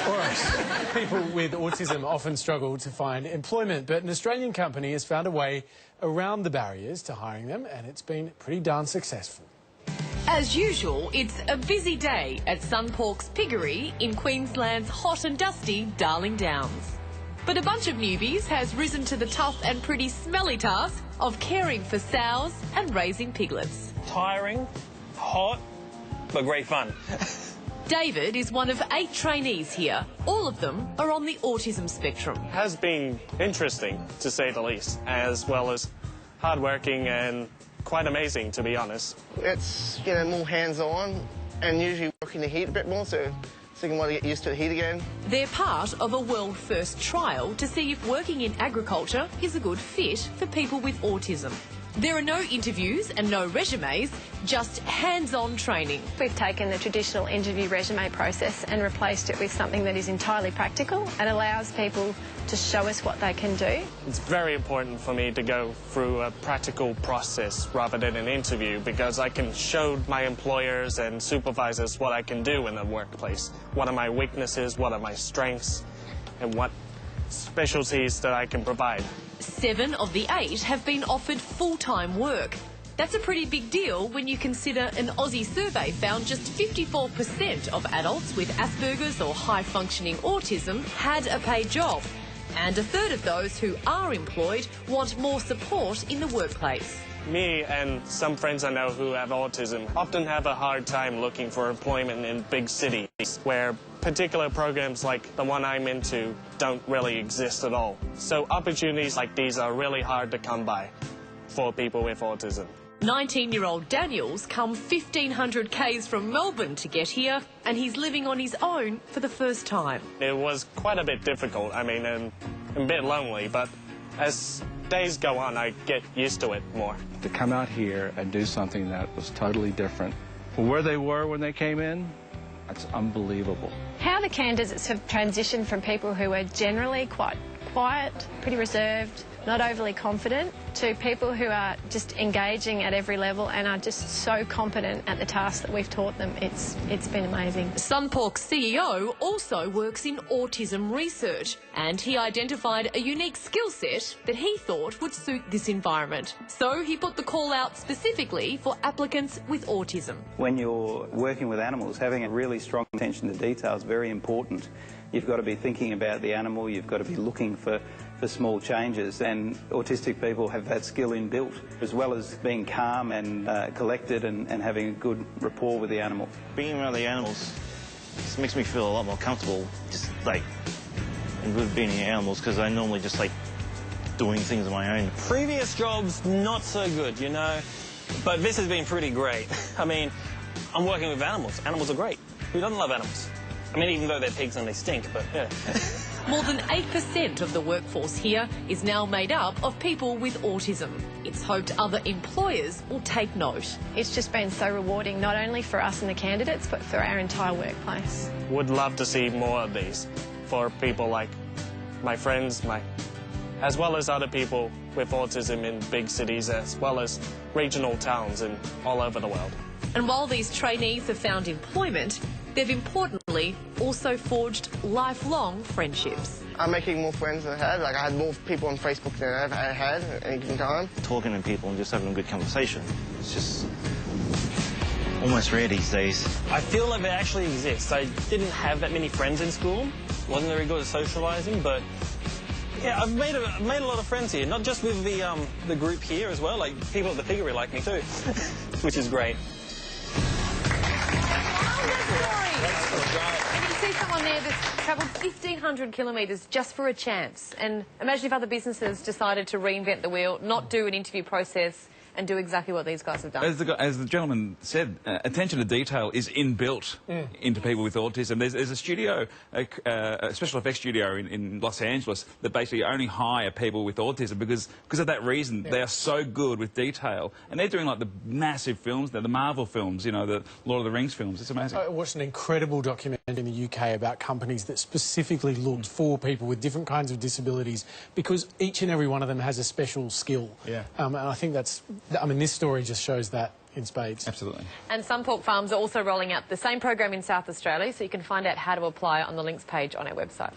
All right. People with autism often struggle to find employment, but an Australian company has found a way around the barriers to hiring them, and it's been pretty darn successful. As usual, it's a busy day at SunPork's piggery in Queensland's hot and dusty Darling Downs. But a bunch of newbies has risen to the tough and pretty smelly task of caring for sows and raising piglets. Tiring, hot, but great fun. David is one of 8 trainees here. All of them are on the autism spectrum. It has been interesting, to say the least, as well as hardworking and quite amazing, to be honest. It's, you know, more hands-on and usually working the heat a bit more, so I can want to get used to the heat again. They're part of a world-first trial to see if working in agriculture is a good fit for people with autism. There are no interviews and no resumes, just hands-on training. We've taken the traditional interview resume process and replaced it with something that is entirely practical and allows people to show us what they can do. It's very important for me to go through a practical process rather than an interview, because I can show my employers and supervisors what I can do in the workplace. What are my weaknesses, what are my strengths, and what specialties that I can provide. 7 of the 8 have been offered full-time work. That's a pretty big deal when you consider an Aussie survey found just 54% of adults with Asperger's or high-functioning autism had a paid job. And a third of those who are employed want more support in the workplace. Me and some friends I know who have autism often have a hard time looking for employment in big cities where particular programs like the one I'm into don't really exist at all. So opportunities like these are really hard to come by for people with autism. 19-year-old Daniel's come 1,500 k's from Melbourne to get here, and he's living on his own for the first time. It was quite a bit difficult, and a bit lonely, but as days go on, I get used to it more. To come out here and do something that was totally different from where they were when they came in, that's unbelievable. How the candidates have transitioned from people who are generally quite quiet, pretty reserved, not overly confident, to people who are just engaging at every level and are just so competent at the task that we've taught them. It's been amazing. SunPork's CEO also works in autism research, and he identified a unique skill set that he thought would suit this environment. So he put the call out specifically for applicants with autism. When you're working with animals, having a really strong attention to detail is very important. You've got to be thinking about the animal, you've got to be looking for small changes, and autistic people have that skill inbuilt, as well as being calm and collected and having a good rapport with the animal. Being around the animals just makes me feel a lot more comfortable, just like with being near animals, because I normally just like doing things on my own. Previous jobs, not so good, you know, but this has been pretty great. I mean, I'm working with animals. Animals are great. Who doesn't love animals? I mean, even though they're pigs and they stink, but yeah. More than 8% of the workforce here is now made up of people with autism. It's hoped other employers will take note. It's just been so rewarding, not only for us and the candidates, but for our entire workplace. Would love to see more of these for people like my friends, as well as other people with autism in big cities, as well as regional towns and all over the world. And while these trainees have found employment, they've importantly also forged lifelong friendships. I'm making more friends than I had. Like, I had more people on Facebook than I've had at any given time. Talking to people and just having a good conversation, it's just almost rare these days. I feel like they actually exist. I didn't have that many friends in school, wasn't very good at socialising, but yeah, I've made a lot of friends here, not just with the group here as well, like people at the piggery like me too, which is great. You can see someone there that's travelled 1,500 kilometres just for a chance. And imagine if other businesses decided to reinvent the wheel, not do an interview process, and do exactly what these guys have done. As the gentleman said, attention to detail is inbuilt into people with autism. There's a studio, a special effects studio in Los Angeles that basically only hire people with autism because of that reason. They are so good with detail. And they're doing like the massive films, the Marvel films, you know, the Lord of the Rings films. It's amazing. I watched an incredible documentary in the UK about companies that specifically looked for people with different kinds of disabilities because each and every one of them has a special skill. Yeah. And I think that's... I mean, this story just shows that, in spades. Absolutely. And SunPork Farms are also rolling out the same program in South Australia, so you can find out how to apply on the links page on our website.